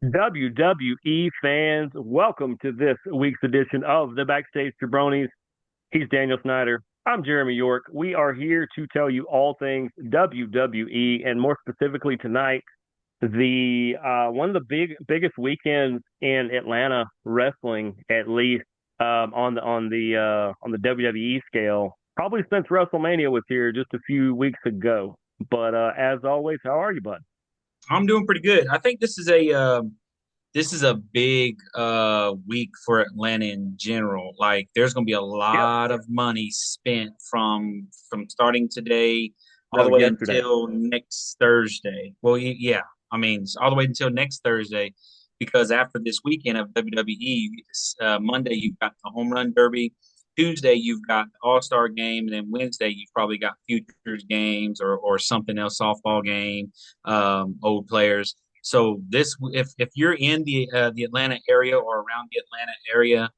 WWE fans, welcome to this week's edition of the Backstage Jabronis. He's Daniel Snyder. I'm Jeremy York. We are here to tell you all things WWE, and more specifically tonight, the one of the biggest weekends in Atlanta wrestling, at least on the WWE scale, probably since WrestleMania was here just a few weeks ago. But as always, how are you, bud? I'm doing pretty good. I think this is a big week for Atlanta in general. Like there's going to be a Yep. lot of money spent from starting today all That the was way yesterday. until next Thursday. Well, yeah, I mean all the way until next Thursday because after this weekend of WWE, Monday you've got the Home Run Derby. Tuesday you've got the All Star game, and then Wednesday you've probably got futures games or something else, softball game, old players. So if you're in the Atlanta area or around the Atlanta area,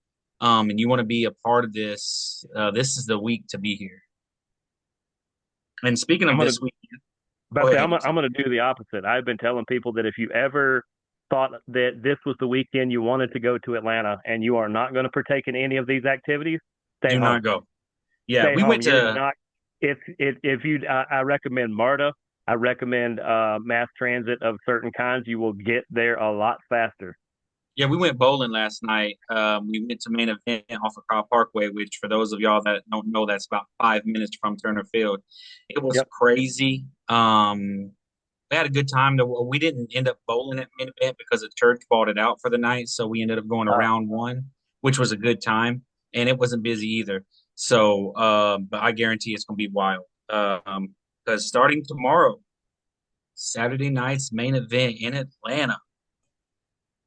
and you want to be a part of this, this is the week to be here. And speaking I'm of gonna this week, But go say, ahead. I'm gonna do the opposite. I've been telling people that if you ever thought that this was the weekend you wanted to go to Atlanta and you are not going to partake in any of these activities, stay Do home. not go. Yeah, Stay we home. went You're to. not. If you, I recommend MARTA. I recommend mass transit of certain kinds. You will get there a lot faster. Yeah, we went bowling last night. We went to main event off of Kyle Parkway, which for those of y'all that don't know, that's about 5 minutes from Turner Field. It was Yep. crazy. We had a good time. We didn't end up bowling at main event because the church bought it out for the night, so we ended up going to Uh, round one, which was a good time, and it wasn't busy either. So, but I guarantee it's going to be wild. Because starting tomorrow, Saturday night's main event in Atlanta.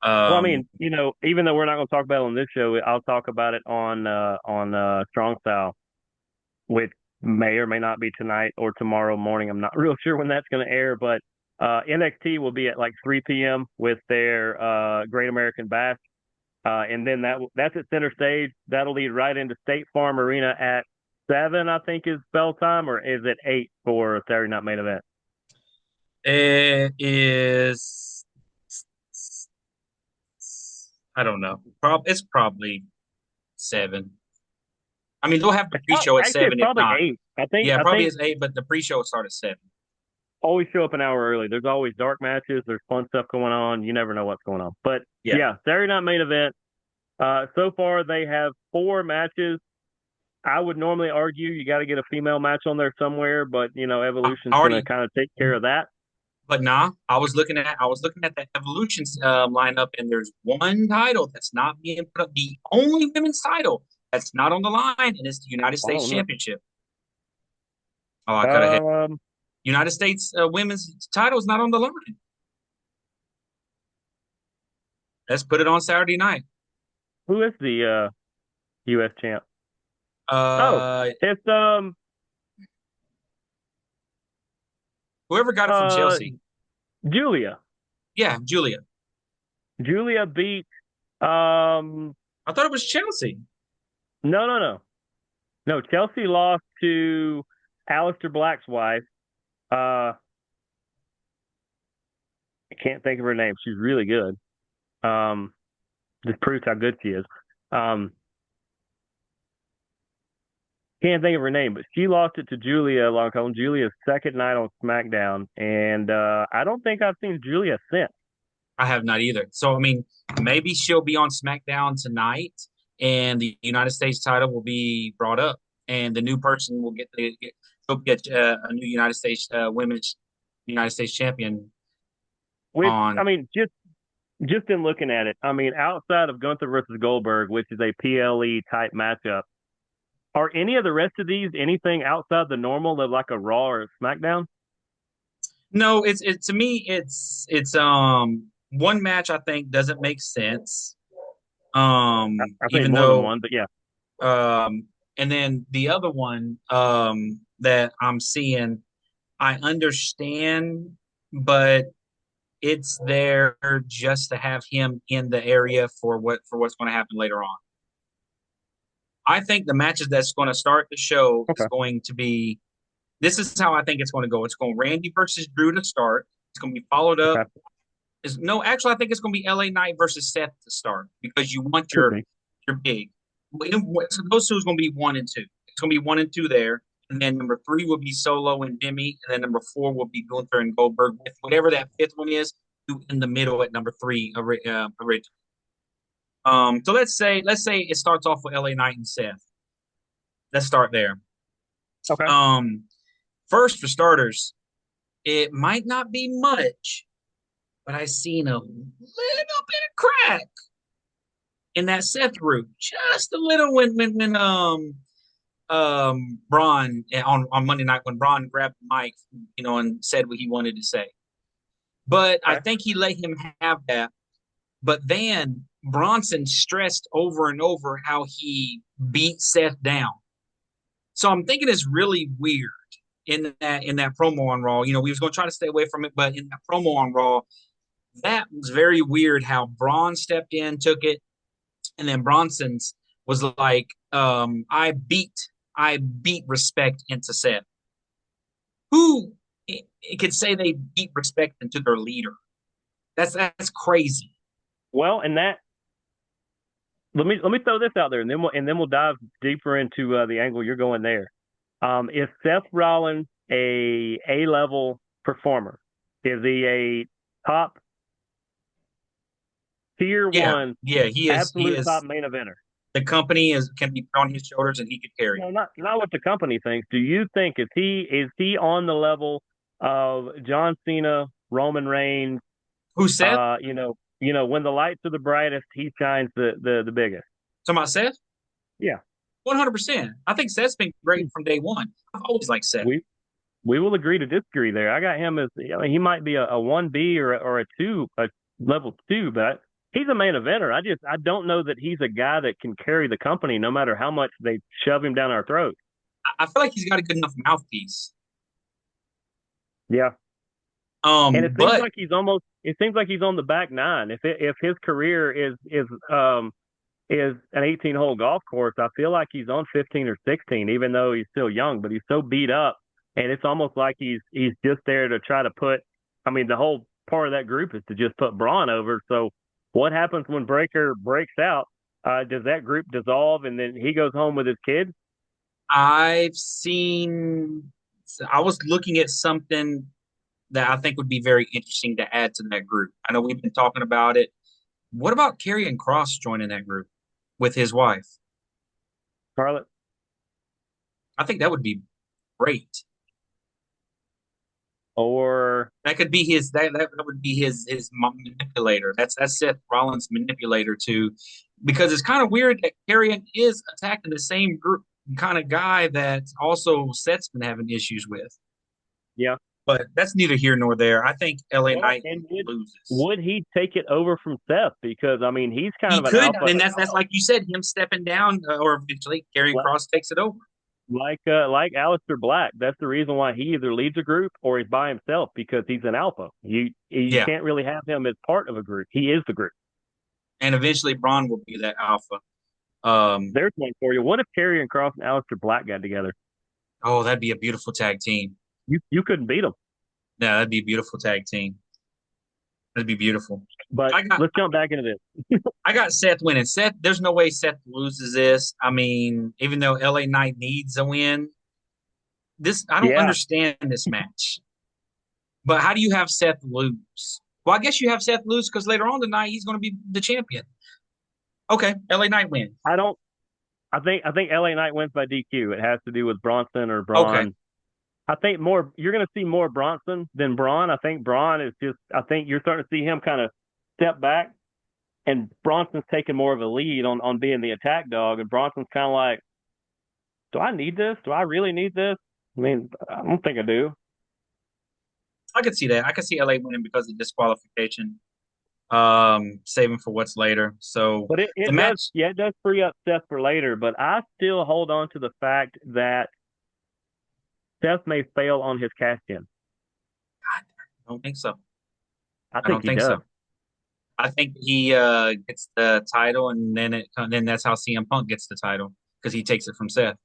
well, I Um, mean, even though we're not going to talk about it on this show, I'll talk about it on Strong Style, which may or may not be tonight or tomorrow morning. I'm not real sure when that's going to air, but NXT will be at like 3 p.m. with their Great American Bash, and then that's at center stage. That'll lead right into State Farm Arena at 7, I think, is bell time, or is it 8 for Saturday Night Main Event? it is. I don't know. It's probably 7. I mean, they'll have the pre-show at Actually, it's 7 if probably not. 8. I think Yeah, I probably think is 8, but the pre-show will start at 7. always show up an hour early. There's always dark matches. There's fun stuff going on. You never know what's going on. But Yeah. yeah, Saturday Night Main Event. So far, they have 4 matches. I would normally argue you got to get a female match on there somewhere, but I Evolution's going to already, kind of take care of that. but nah. I was looking at the Evolution's lineup, and there's one title that's not being put up. The only women's title that's not on the line, and it's the United I States don't know. Championship. Oh, I cut ahead. Um, United States women's title is not on the line. Let's put it on Saturday night. who is the U.S. champ? Oh, Uh, it's Whoever got it from uh Chelsea. Julia. Yeah, Julia. Julia beat um I thought it was Chelsea. no. Chelsea lost to Aleister Black's wife. Uh, I can't think of her name. She's really good. Um, just proves how good she is. Um, can't think of her name, but she lost it to Julia on Julia's second night on SmackDown, and I don't think I've seen Julia since. I have not either. So I mean, maybe she'll be on SmackDown tonight, and the United States title will be brought up, and the new person will get a new Women's United States champion Which I on. mean, just in looking at it, I mean, outside of Gunther versus Goldberg, which is a PLE type matchup, are any of the rest of these anything outside the normal of like a Raw or a SmackDown? No, it to me it's one match I think doesn't make sense. I think Even more than though one, but yeah. and then the other one that I'm seeing, I understand, but it's there just to have him in the area for what's going to happen later on. I think the matches that's going to start the show is Okay. going to be. This is how I think it's going to go. It's going Randy versus Drew to start. It's going to be followed up Okay. Is no, actually, I think it's going to be LA Knight versus Seth to start because you want Could be. your big. So those two is going to be 1 and 2. It's going to be 1 and 2 there, and then number 3 will be Solo and Demi, and then number 4 will be Gunther and Goldberg. With whatever that fifth one is, in the middle at number 3. Original. So let's say it starts off with LA Knight and Seth. Let's start there. Okay. Um, First for starters, it might not be much, but I seen a little bit of crack in that Seth group, just a little when Braun on Monday night when Braun grabbed the mic, and said what he wanted to say. But I Okay. think he let him have that. But then Bronson stressed over and over how he beat Seth down. So I'm thinking it's really weird in that promo on Raw. We was going to try to stay away from it, but in that promo on Raw, that was very weird. How Braun stepped in, took it, and then Bronson's was like, I beat respect into Seth. Who it could say they beat respect into their leader? That's crazy. Well, and that let me throw this out there, and then we'll dive deeper into the angle you're going there. Is Seth Rollins a level performer? Is he a top tier Yeah, one, yeah, he is. He absolute top is. main eventer? The company is can be put on his shoulders, and he could carry it. No, not what the company thinks. Do you think is he on the level of John Cena, Roman Reigns? Who Seth? When the lights are the brightest, he shines the biggest. Talking about Seth? Yeah, 100%. I think Seth's been great from day one. I've always liked Seth. we will agree to disagree there. I got him as he might be a 1B or a two, a level 2, but he's a main eventer. I don't know that he's a guy that can carry the company no matter how much they shove him down our throat. I feel like he's got a good enough mouthpiece. Yeah, and But it seems like he's on the back nine. If his career is an 18-hole golf course, I feel like he's on 15 or 16, even though he's still young. But he's so beat up, and it's almost like he's just there to try to put. I mean, the whole part of that group is to just put Braun over. So, what happens when Breaker breaks out? Does that group dissolve, and then he goes home with his kids? I've seen, I was looking at something that I think would be very interesting to add to that group. I know we've been talking about it. What about Karrion Cross joining that group with his wife? Charlotte, I think that would be great. or That could be that would be his manipulator. That's Seth Rollins' manipulator too, because it's kind of weird that Karrion is attacking the same group kind of guy that also Seth's been having issues with. yeah. But that's neither here nor there. I think LA Well, Knight and loses. would he take it over from Seth? Because I mean, he's kind He of an could, alpha. and that's like you said, him stepping down, or eventually Karrion Cross takes it over. Like Aleister Black. That's the reason why he either leads a group or he's by himself because he's an alpha. You Yeah, can't really have him as part of a group. He is the group. and eventually Braun will be that alpha. Um, There's one for you. What if Terry and Cross and Aleister Black got together? oh, that'd be a beautiful tag team. You couldn't beat them. Yeah, that'd be a beautiful tag team. That'd be beautiful. But I got let's jump back into this. I got Seth winning. Seth, there's no way Seth loses this. I mean, even though LA Knight needs a win, this I don't Yeah, understand this match. But how do you have Seth lose? Well, I guess you have Seth lose because later on tonight he's going to be the champion. Okay, LA Knight win. I don't. I think LA Knight wins by DQ. It has to do with Bronson or Okay, Braun. I think more. You're going to see more Bronson than Braun. I think Braun is just. I think you're starting to see him kind of step back, and Bronson's taking more of a lead on being the attack dog, and Bronson's kind of like, do I need this? Do I really need this? I mean, I don't think I do. I could see that. I could see LA winning because of disqualification. Saving for what's later. So But it, the it does, match, yeah, it does free up Seth for later. But I still hold on to the fact that Seth may fail on his cash in. I don't think so. I I think don't he think does. so. I think he gets the title, and then that's how CM Punk gets the title because he takes it from Seth.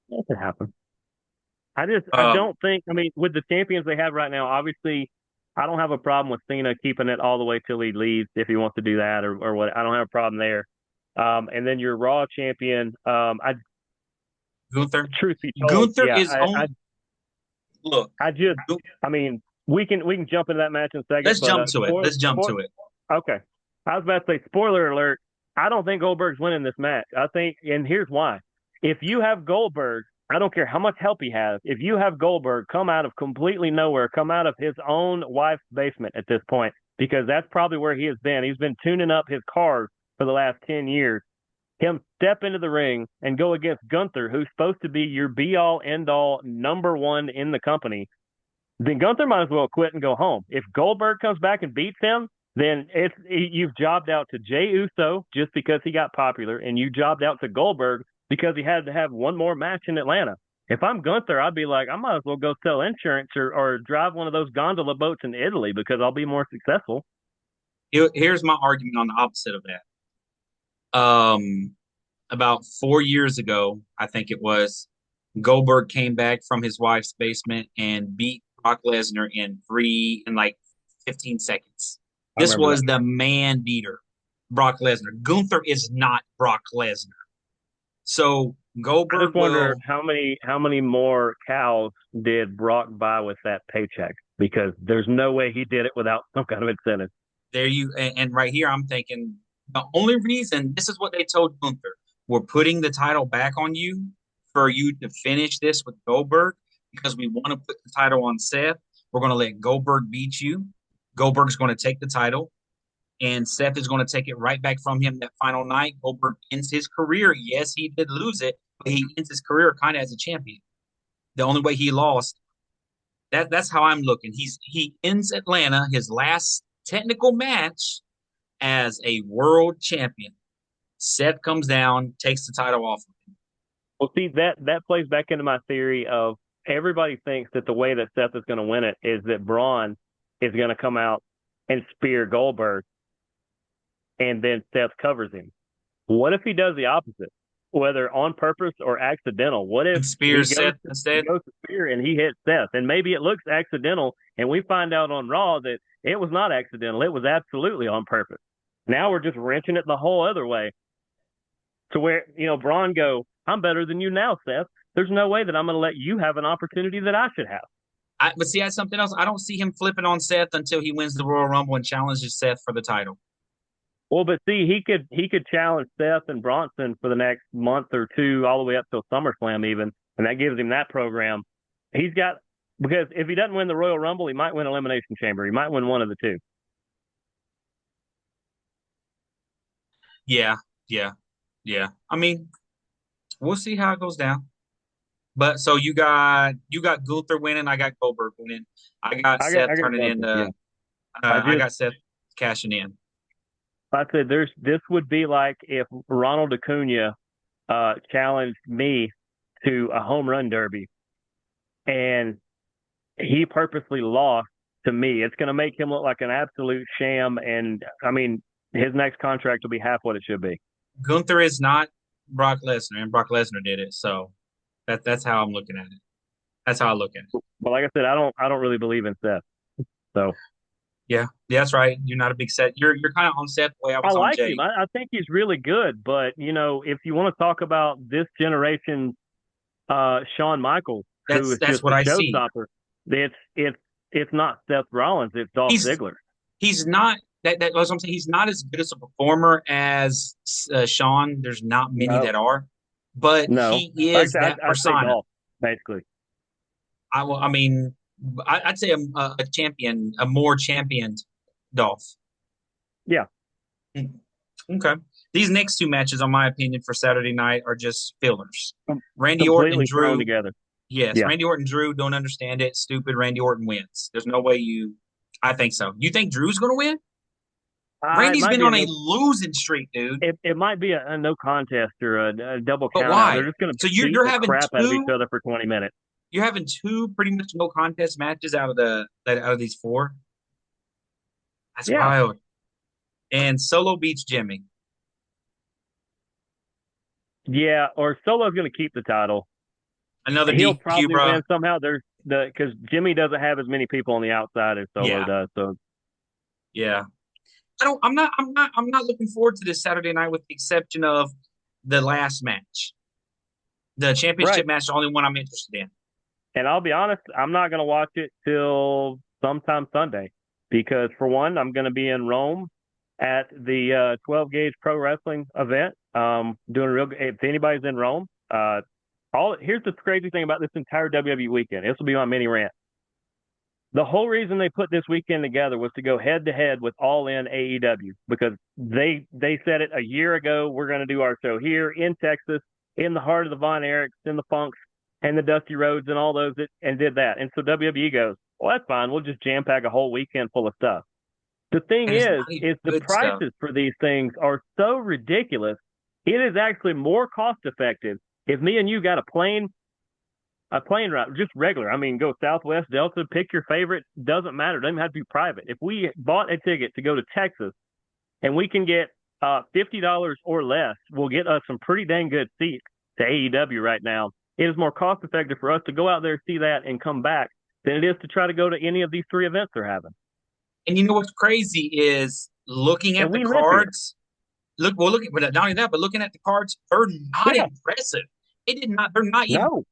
That could happen. I Um, don't think. I mean, with the champions they have right now, obviously I don't have a problem with Cena keeping it all the way till he leaves if he wants to do that or what. I don't have a problem there. And then your Raw champion, I Gunther. truth be told, Gunther is on. Look, I just, Gu- I mean, we can jump into that match in a second, let's but jump to it. Let's jump to it. okay. I was about to say, spoiler alert. I don't think Goldberg's winning this match. I think, and here's why. If you have Goldberg, I don't care how much help he has. If you have Goldberg come out of completely nowhere, come out of his own wife's basement at this point, because that's probably where he has been. He's been tuning up his cars for the last 10 years. Him step into the ring and go against Gunther, who's supposed to be your be all end all number one in the company, then Gunther might as well quit and go home. If Goldberg comes back and beats him, then you've jobbed out to Jey Uso just because he got popular, and you jobbed out to Goldberg because he had to have one more match in Atlanta. If I'm Gunther, I'd be like, I might as well go sell insurance or drive one of those gondola boats in Italy because I'll be more successful. Here's my argument on the opposite of that. About 4 years ago, I think it was, Goldberg came back from his wife's basement and beat Brock Lesnar in like 15 seconds. I This remember was that. the man beater, Brock Lesnar. Gunther is not Brock Lesnar. So I Goldberg just wonder will how many more cows did Brock buy with that paycheck? Because there's no way he did it without some kind of incentive. there you and right here I'm thinking the only reason this is what they told Gunther. We're putting the title back on you for you to finish this with Goldberg because we want to put the title on Seth. We're going to let Goldberg beat you. Goldberg's going to take the title, and Seth is going to take it right back from him that final night. Goldberg ends his career. Yes, he did lose it, but he ends his career kind of as a champion. The only way he lost. That's how I'm looking. He ends Atlanta, his last technical match, as a world champion. Seth comes down, takes the title off of him. Well, see that plays back into my theory of everybody thinks that the way that Seth is going to win it is that Braun is going to come out and spear Goldberg, and then Seth covers him. What if he does the opposite, whether on purpose or accidental? What if And Spears Seth he instead. goes to spear and he hits Seth, and maybe it looks accidental, and we find out on Raw that it was not accidental; it was absolutely on purpose. Now we're just wrenching it the whole other way to where Braun go, I'm better than you now, Seth. There's no way that I'm going to let you have an opportunity that I should have. But see, that's something else. I don't see him flipping on Seth until he wins the Royal Rumble and challenges Seth for the title. Well, but see, he could challenge Seth and Bronson for the next month or two, all the way up till SummerSlam, even, and that gives him that program. He's got because if he doesn't win the Royal Rumble, he might win Elimination Chamber. He might win one of the two. Yeah, yeah, yeah. I mean, we'll see how it goes down. But so you got Gunther winning, I got Goldberg winning, I got Seth I got turning Gunther. Yeah, into I I just got Seth cashing in. I said this would be like if Ronald Acuna challenged me to a home run derby, and he purposely lost to me. It's going to make him look like an absolute sham. And I mean, his next contract will be half what it should be. Gunther is not Brock Lesnar, and Brock Lesnar did it. So that's how I'm looking at it. That's how I look at it. But like I said, I don't really believe in Seth. So Yeah, yeah, that's right. You're not a big Seth. You're kind of on Seth the way I I was on like him. Jay. I think he's really good. But if you want to talk about this generation, Shawn Michaels, who That's is that's just what a I see. showstopper, it's not Seth Rollins. It's Dolph He's Ziggler. he's not that was what I'm saying. He's not as good as a performer as Sean. There's not many No, that are, but no. he Like is I said, that I'd say persona. Dolph, basically. I mean, I'd say a champion, a more championed Dolph. Yeah, Okay. These next two matches, on my opinion, for Saturday night are just fillers. Randy Orton and completely thrown Drew. together. Yes, Yeah. Randy Orton, Drew don't understand it. Stupid. Randy Orton wins. There's no way you. I think so. You think Drew's going to win? It Randy's might been be a on a no. losing streak, dude. It might be a no contest or a double But count out. They're why? just going to So you're beat you're the having crap out of each two. other for 20 minutes. You're having two pretty much no contest matches out of these four. That's Yeah, wild. And Solo beats Jimmy. yeah. Or Solo's going to keep the title. Another He'll DQ, probably bro. win somehow. the because Jimmy doesn't have as many people on the outside as Solo Yeah, does. So yeah. I'm not looking forward to this Saturday night with the exception of the last match. The right. championship match is the only one I'm interested in. And I'll be honest, I'm not going to watch it till sometime Sunday because, for one, I'm going to be in Rome at the 12 gauge pro wrestling event. Doing real. If anybody's in Rome, all here's the crazy thing about this entire WWE weekend. This will be my mini rant. The whole reason they put this weekend together was to go head to head with All In AEW because they said it a year ago. We're going to do our show here in Texas, in the heart of the Von Erichs, in the Funks, and the Dusty Rhodes, and all those that, and did that. And so WWE goes, well, that's fine. We'll just jam pack a whole weekend full of stuff. The thing And it's not even is the good stuff. prices for these things are so ridiculous. It is actually more cost effective if me and you got a plane route, just regular. I mean, go Southwest, Delta, pick your favorite. Doesn't matter. It doesn't have to be private. If we bought a ticket to go to Texas and we can get $50 or less, we'll get us some pretty dang good seats to AEW right now. It is more cost effective for us to go out there, see that, and come back than it is to try to go to any of these three events they're having. And you know what's crazy is looking And at the we live here. cards. But not only that, but looking at the cards, they're not Yeah, impressive. It did not. They're not even no.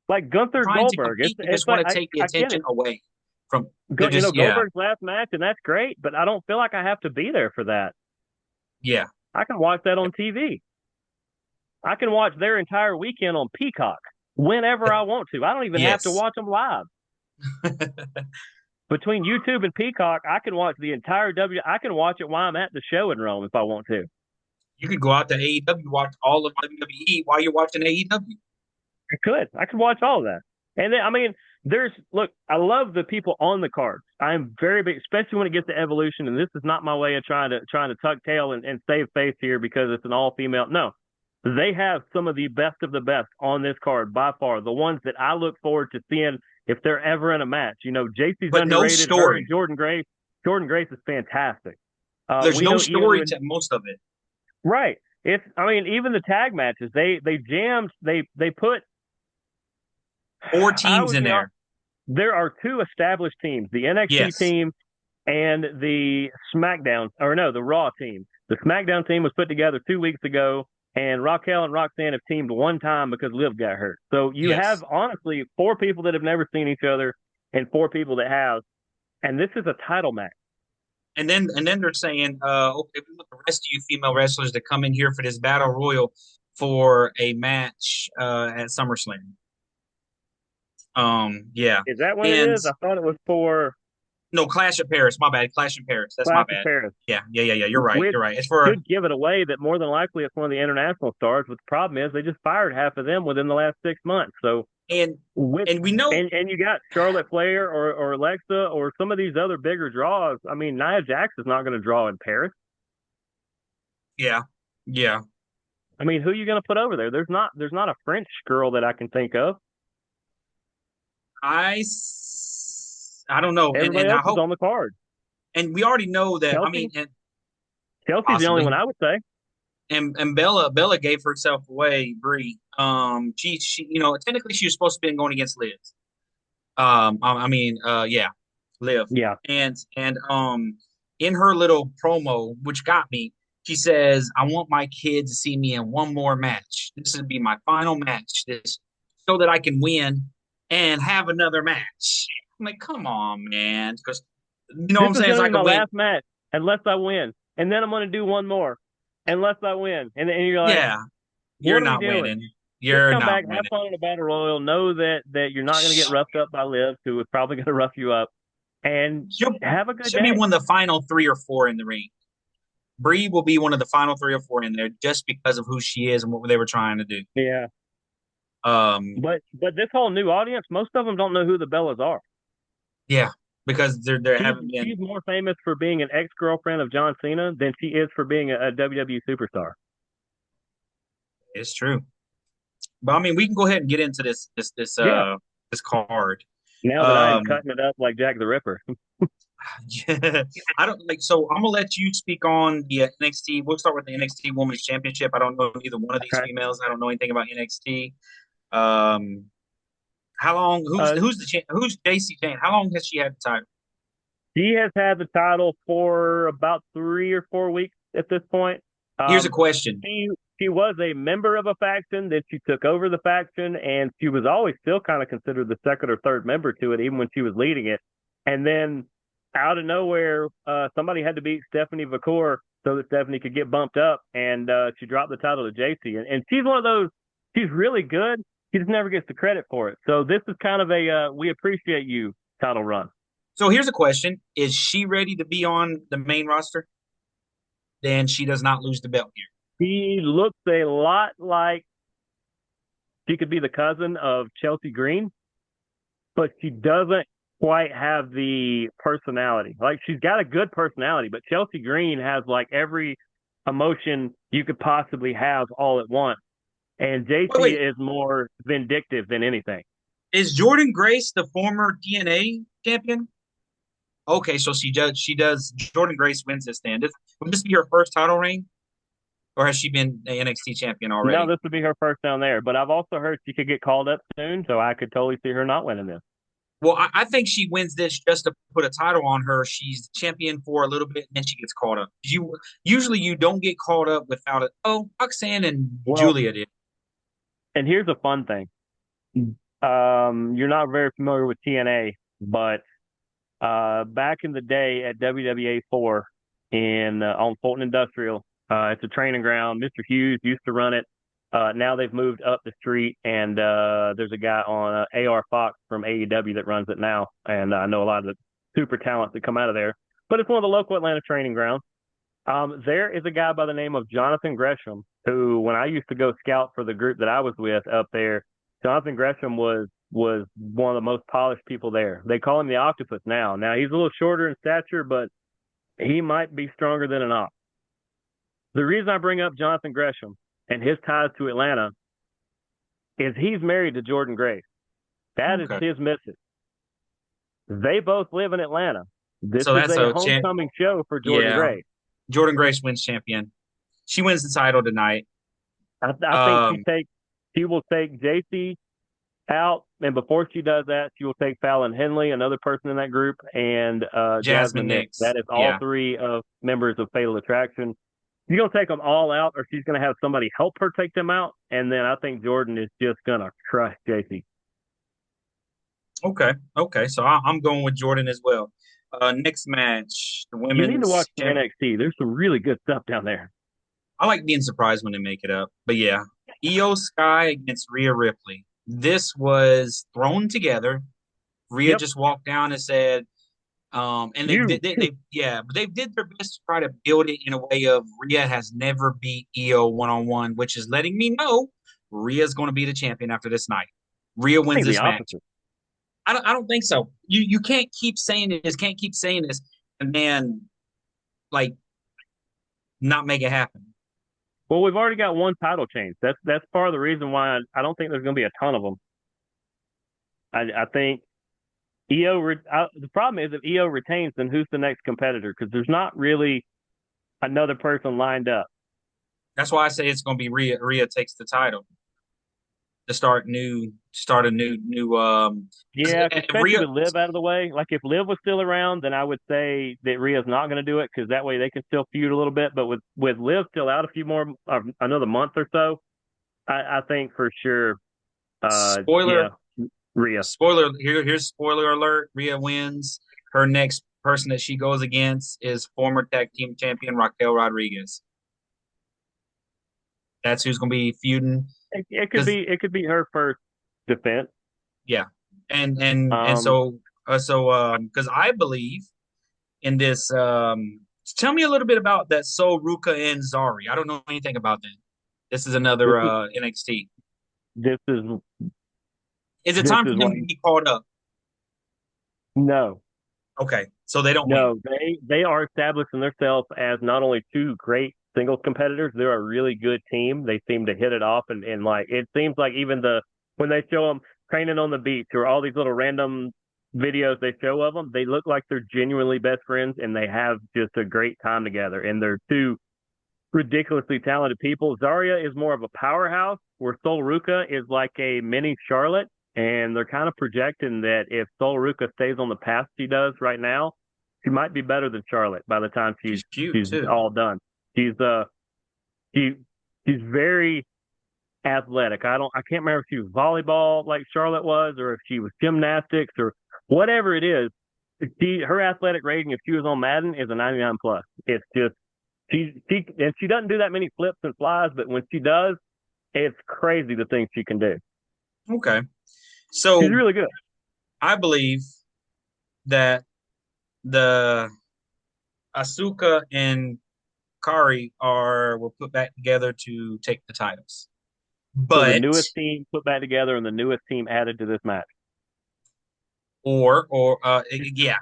Like Gunther trying to Goldberg, compete. They it's just like want to take the I get attention it. away from. They're just Goldberg's last match, and that's great, but I don't feel like I have to be there for that. yeah, I can watch that on TV. I can watch their entire weekend on Peacock whenever I want to. I don't even have to yes. watch them live. Between YouTube and Peacock, I can watch the entire W. I can watch it while I'm at the show in Rome if I want to. You could go out to AEW, watch all of WWE while you're watching AEW. I could. I could watch all of that. And then, I mean, look, I love the people on the cards. I'm very big, especially when it gets to Evolution. And this is not my way of trying to tuck tail and save face here because it's an all female. No, they have some of the best on this card by far. The ones that I look forward to seeing if they're ever in a match. You know, JC's But no underrated. Her and story. Jordan Grace. Jordan Grace is fantastic. There's We no know even story when to most of it. right. It's I mean even the tag matches they jammed they put. Four I teams would in be there. there are two established teams, the NXT Yes. team and the SmackDown, or no, the Raw team. The SmackDown team was put together 2 weeks ago, and Raquel and Roxanne have teamed one time because Liv got hurt. So you have Yes. honestly four people that have never seen each other and four people that have, and this is a title match. And then they're saying, okay, we want the rest of you female wrestlers to come in here for this battle royal for a match at SummerSlam. Yeah. Is that what it And is? I thought it was for no, Clash of Paris. My bad. Clash in Paris. That's my Clash of bad. Paris, Yeah. You're right. which You're right. It's for should give it away that more than likely it's one of the international stars. But the problem is they just fired half of them within the last 6 months. So and with and we know. and you got Charlotte Flair or Alexa or some of these other bigger draws. I mean, Nia Jax is not going to draw in Paris. Yeah. Yeah. I mean, who are you going to put over there? There's not a French girl that I can think of. I don't know, Everybody and I else is hope, on the card. and we already know that. I mean, Chelsea, and Chelsea's the only possibly, one I would say. and Bella gave herself away. Brie, she, technically she was supposed to be going against Liz. Yeah, Liv, Yeah, and in her little promo, which got me, she says, "I want my kids to see me in one more match. This would be my final match. This so that I can win and have another match." I'm like, come on, man, because you know what this I'm is saying? going So to I be my could win. last match unless I win, and then I'm going to do one more unless I win, and you're like, Yeah, you're what are we not doing? winning. Just You're come not back, have winning. fun in a battle royal. Know that you're not going to get roughed up by Liv, who is probably going to rough you up, and She'll have a good she'll be day. one of the final three or four in the ring. Bree will be one of the final three or four in there just because of who she is and what they were trying to do. Yeah, Um, but this whole new audience, most of them don't know who the Bellas are. yeah, because there She's haven't been. she's more famous for being an ex girlfriend of John Cena than she is for being a WWE superstar. It's true, but I mean, we can go ahead and get into Yeah. this card. Now that I am Um, cutting it up like Jack the Ripper. yeah, I don't like. So I'm gonna let you speak on the NXT. We'll start with the NXT Women's Championship. I don't know either one of these Okay. females. I don't know anything about NXT. Um, How long? Uh, Who's JC Jane? How long has she had the title? she has had the title for about 3 or 4 weeks at this point. Here's a Um, question. she she was a member of a faction, then she took over the faction, and she was always still kind of considered the second or third member to it, even when she was leading it. And then out of nowhere, somebody had to beat Stephanie Vacour so that Stephanie could get bumped up, and she dropped the title to JC. And she's one of those. She's really good. She just never gets the credit for it. So this is kind of a we appreciate you title run. So here's a question: is she ready to be on the main roster? Then she does not lose the belt here. She looks a lot like she could be the cousin of Chelsea Green, but she doesn't quite have the personality. Like she's got a good personality, but Chelsea Green has like every emotion you could possibly have all at once. And Wait, JC wait. is more vindictive than anything. Is Jordan Grace the former TNA champion? Okay, so she does. Jordan Grace wins this then. Would this be her first title reign, or has she been the NXT champion No, already? this would be her first down there. But I've also heard she could get called up soon, so I could totally see her not winning this. Well, I think she wins this just to put a title on her. She's champion for a little bit, and then she gets called up. You don't get called up without it. Oh, Roxanne and Well, Julia did. and here's a fun thing. You're not very familiar with TNA, but back in the day at WWA 4 in on Fulton Industrial, it's a training ground. Mr. Hughes used to run it. Now they've moved up the street, and there's a guy on AR Fox from AEW that runs it now. And I know a lot of the super talents that come out of there. But it's one of the local Atlanta training grounds. There is a guy by the name of Jonathan Gresham, who, when I used to go scout for the group that I was with up there, Jonathan Gresham was one of the most polished people there. They call him the Octopus now. Now he's a little shorter in stature, but he might be stronger than an ox. The reason I bring up Jonathan Gresham and his ties to Atlanta is he's married to Jordan Grace. That is Okay, his missus. They both live in Atlanta. This so is that's a a champ. homecoming show for Jordan Yeah, Grace. Jordan Grace wins champion. She wins the title tonight. I think Um, she will take JC out, and before she does that, she will take Fallon Henley, another person in that group, and Jasmine Jasmine Nix. Nix. That is all Yeah. three of members of Fatal Attraction. She's gonna take them all out, or she's gonna have somebody help her take them out, and then I think Jordan is just gonna crush JC. Okay. Okay. So I'm going with Jordan as well. Next match, the You need to watch women's some champ. NXT. There's some really good stuff down there. I like being surprised when they make it up. But yeah, Io Sky against Rhea Ripley. This was thrown together. Rhea Yep, just walked down and said, and you. yeah, but they did their best to try to build it in a way of Rhea has never beat Io one on one, which is letting me know Rhea's going to be the champion after this night. Rhea I wins think the this match. opposite. I don't think so. You can't keep saying this, can't keep saying this, and then like not make it happen. Well, we've already got one title change. That's part of the reason why I don't think there's going to be a ton of them. I think the problem is if EO retains, then who's the next competitor? Because there's not really another person lined up. That's why I say it's going to be Rhea. Rhea takes the title to start a new. 'Cause, Yeah, especially Rhea. with Liv out of the way. Like if Liv was still around, then I would say that Rhea's not going to do it because that way they can still feud a little bit. But with Liv still out a few more, another month or so, I think for sure, Spoiler yeah, Rhea. spoiler here's spoiler alert. Rhea wins. Her next person that she goes against is former tag team champion Raquel Rodriguez. That's who's going to be feuding It could because be her first defense. yeah, and Um, because I believe in this. Tell me a little bit about that Sol Ruka and Zari. I don't know anything about them. This is this another is NXT. this is Is it this time for is them what to be called up? no. Okay, so they don't win. No, they are establishing themselves as not only two great singles competitors, they're a really good team. They seem to hit it off, and like it seems like even when they show them training on the beach or all these little random videos they show of them, they look like they're genuinely best friends and they have just a great time together. And they're two ridiculously talented people. Zarya is more of a powerhouse, where Sol Ruka is like a mini Charlotte. and they're kind of projecting that if Sol Ruka stays on the path she does right now, she might be better than Charlotte by the time She's cute she's too. all done. She's she she's very athletic. I can't remember if she was volleyball like Charlotte was, or if she was gymnastics or whatever it is. Her athletic rating, if she was on Madden, is a 99 plus. It's just she doesn't do that many flips and flies, but when she does, it's crazy the things she can do. Okay. She's So really good. I believe that the Asuka and Kari were put back together to take the titles. So the But newest team put back together and the newest team added to this match. yeah,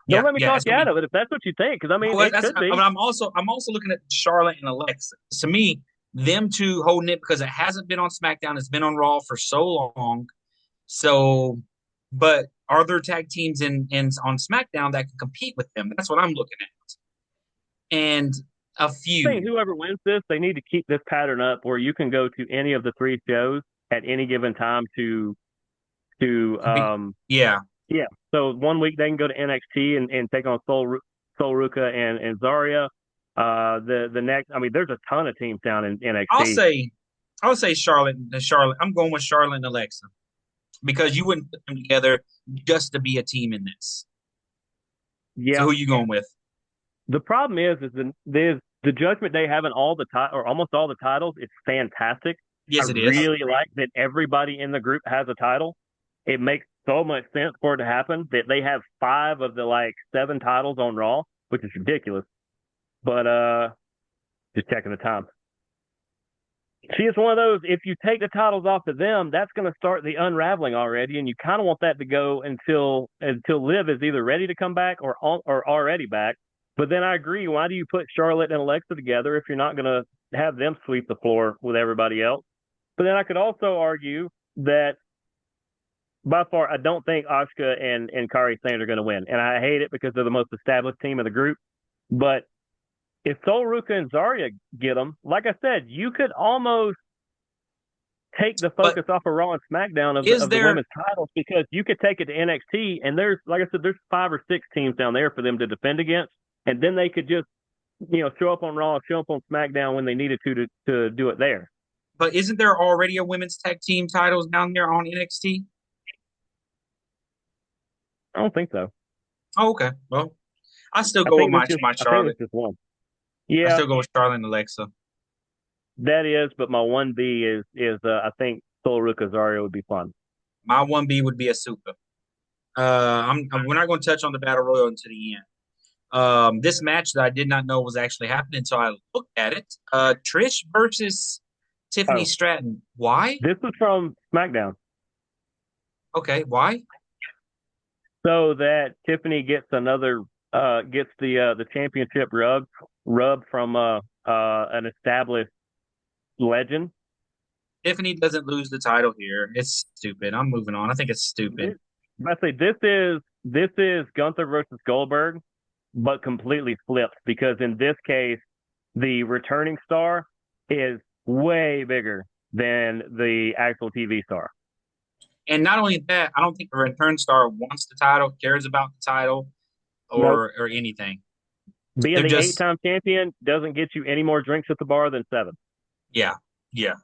Don't let me yeah. talk It's you gonna out be of it if that's what you think, because I mean well. it That's could be. but I'm also looking at Charlotte and Alexa. To me, them two holding it because it hasn't been on SmackDown. It's been on Raw for so long. So, but are there tag teams in on SmackDown that can compete with them? That's what I'm looking at. And a I think few. whoever wins this, they need to keep this pattern up where you can go to any of the three shows at any given time to Compete. Yeah, yeah. So one week they can go to NXT and take on Sol Ruka and Zarya. The next, I mean, there's a ton of teams down in I'll NXT. say I'll say Charlotte. Charlotte. I'm going with Charlotte and Alexa because you wouldn't put them together just to be a team in this. So Yeah. who you going with? The problem is the Judgment Day having all the or almost all the titles. It's fantastic. I Yes, it is. really like that everybody in the group has a title. It makes so much sense for it to happen that they have five of the like seven titles on Raw, which is ridiculous. But just checking the time. See, it's one of those. If you take the titles off of them, that's going to start the unraveling already, and you kind of want that to go until Liv is either ready to come back or already back. But then I agree. Why do you put Charlotte and Alexa together if you're not going to have them sweep the floor with everybody else? But then I could also argue that by far I don't think Asuka and Kairi Sane are going to win, and I hate it because they're the most established team of the group. But if Sol Ruka and Zarya get them, like I said, you could almost take the But focus off of Raw and SmackDown is of the there women's titles because you could take it to NXT and there's like I said, there's five or six teams down there for them to defend against, and then they could just show up on Raw, show up on SmackDown when they needed to do it there. but isn't there already a women's tag team titles down there on NXT? I don't think so. Oh, okay. Well, I still I go with think there's just my I think there's Charlotte. just one. I Yeah, still go with Charlotte and Alexa. that is, but my one B is I think Sol Ruka Zarya would be fun. My one B would be Asuka. We're not going to touch on the battle royal until the end. This match that I did not know was actually happening until I looked at it. Trish versus Tiffany Oh, Stratton. Why? this was from SmackDown. Okay, why? So that Tiffany gets another gets the championship rub from an established legend. Tiffany doesn't lose the title here. It's stupid. I'm moving on. I think it's stupid. This, I say this is Gunther versus Goldberg, but completely flipped because in this case the returning star is way bigger than the actual TV star. And not only that, I don't think the return star wants the title, cares about the title, Nope. or anything. Being They're the just eight-time champion doesn't get you any more drinks at the bar than seven. yeah, yeah.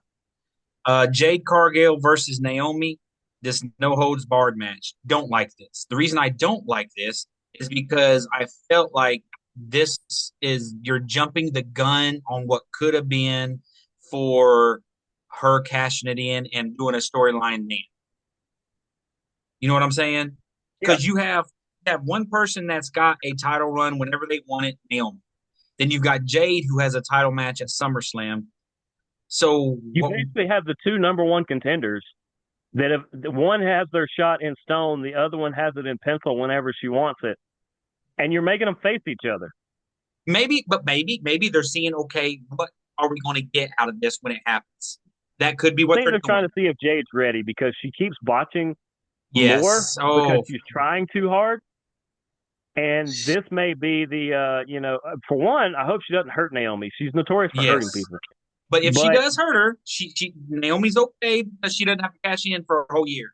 Jade Cargill versus Naomi. This no holds barred match. Don't like this. The reason I don't like this is because I felt like this is you're jumping the gun on what could have been for her cashing it in and doing a storyline then. You know what I'm saying? Yeah. Because you have one person that's got a title run whenever they want it, Naomi. Then you've got Jade who has a title match at SummerSlam. So You what? basically have the two number one contenders that if one has their shot in stone, the other one has it in pencil whenever she wants it, and you're making them face each other. Maybe they're seeing, okay, what are we going to get out of this when it happens? That could be I what think they're they're doing. trying to see if Jade's ready because she keeps botching more Yes. because Oh, she's trying too hard. And this may be for one, I hope she doesn't hurt Naomi. She's notorious for hurting yes. people. But if she But does hurt her, she Naomi's okay because she doesn't have to cash in for a whole year.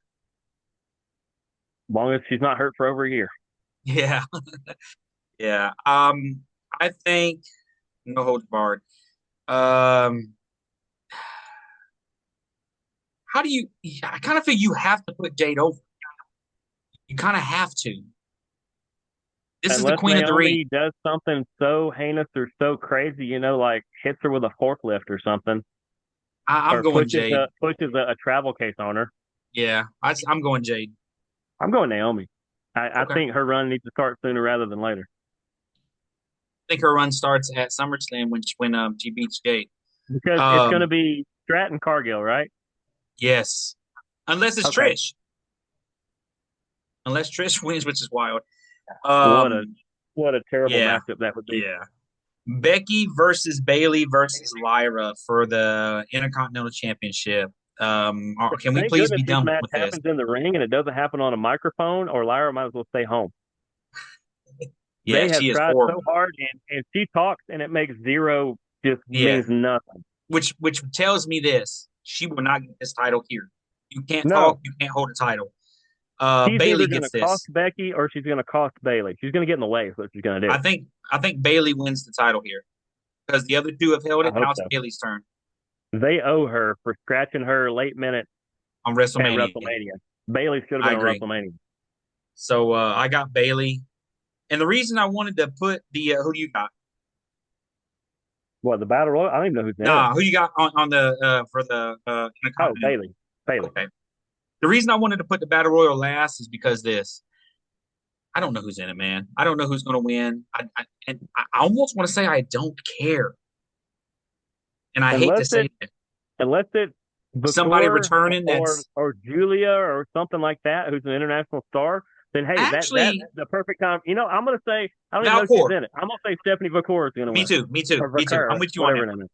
As long as she's not hurt for over a year. Yeah, yeah. I think no holds barred. Um, how do you? Yeah, I kind of feel you have to put Jade over. You kind of have to. This is the Unless queen of the ring. Naomi does something so heinous or so crazy, like hits her with a forklift or something, I'm or going pushes Jade. a travel case on her. Yeah, I'm going Jade. I'm going Naomi. I Okay. I think her run needs to start sooner rather than later think her run starts at SummerSlam when she beats Jade. because it's going to Um, be Stratton Cargill, right? yes, unless it's Okay. Trish. Unless Trish wins, which is wild. What a Um, what a terrible yeah, matchup that would be. yeah. Becky versus Bailey versus Lyra for the Intercontinental Championship. Can we Thank please goodness be this done match with this? happens in the ring and it doesn't happen on a microphone, or Lyra might as well stay home. Yeah, They have she is tried so horrible. hard, and she talks, and it makes zero, just Yeah, means nothing. which tells me this: she will not get this title here. You can't talk, No, you can't hold a title. she's either Bailey going to gets cost this. Becky or she's going to cost Bailey. She's going to get in the way. Is what she's going to do. I think Bailey wins the title here because the other two have held I it. hope Now it's so. Bailey's turn They owe her for scratching her late minute on at WrestleMania. WrestleMania. Bailey should have I been on agree. WrestleMania. So I got Bailey, and the reason I wanted to put the who do you got? What, the Battle Royal? I don't even know who's in it. Nah, who you got on the for the Oh, Intercontinental? Bailey. Bailey. Okay. The reason I wanted to put the Battle Royal last is because this. I don't know who's in it, man. I don't know who's going to win. And I almost want to say I don't care, and I hate Unless to say it it. unless it's Somebody Bakura returning or that's Julia or something like that, who's an international star, then hey, that's actually the perfect time. I'm gonna say I don't even know if she's Valcourt. in it. I'm gonna say Stephanie Bakura is gonna Me win. too. Me too. Or Me too. I'm Vakura, with you on whatever that her one. name is.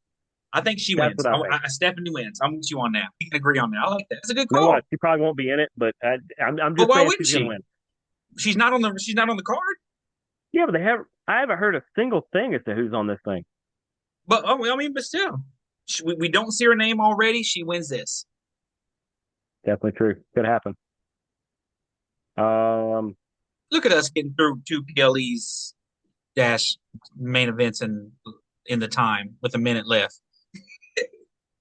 I think she That's wins. what I think. Stephanie wins. I'm with you on that. We can agree on that. I like that. It's a good You know what? call. She probably won't be in it, but I'm But just why saying wouldn't she's gonna she? win. She's not on the card. Yeah, but I haven't heard a single thing as to who's on this thing. But oh, well, I mean, but still, we don't see her name already. She wins this. Definitely true. Could happen. Um, Look at us getting through two PLEs dash main events in the time with a minute left.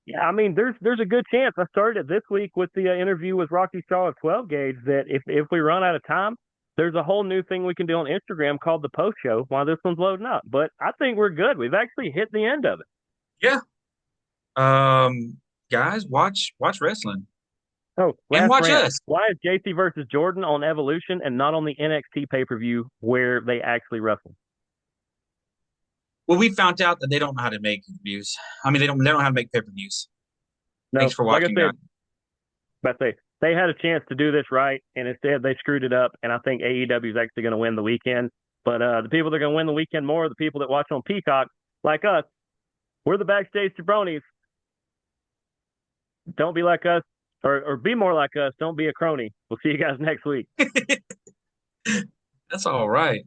yeah, I mean, there's a good chance. I started it this week with the interview with Rocky Shaw of 12 Gauge that if we run out of time, there's a whole new thing we can do on Instagram called the post show while this one's loading up. But I think we're good. We've actually hit the end of it. Yeah. Um, guys, watch wrestling Oh, and last watch rant. us. Why is JC versus Jordan on Evolution and not on the NXT pay per view where they actually wrestle? Well, we found out that they don't know how to make reviews. I mean, they don't know how to make pay-per-views. Thanks No, for like I watching, guys. said, but they had a chance to do this right, and instead they screwed it up. And I think AEW is actually going to win the weekend. But the people that are going to win the weekend more are the people that watch on Peacock, like us. We're the Backstage Jabronis. Don't be like us, or be more like us. Don't be a crony. We'll see you guys next week. That's all right.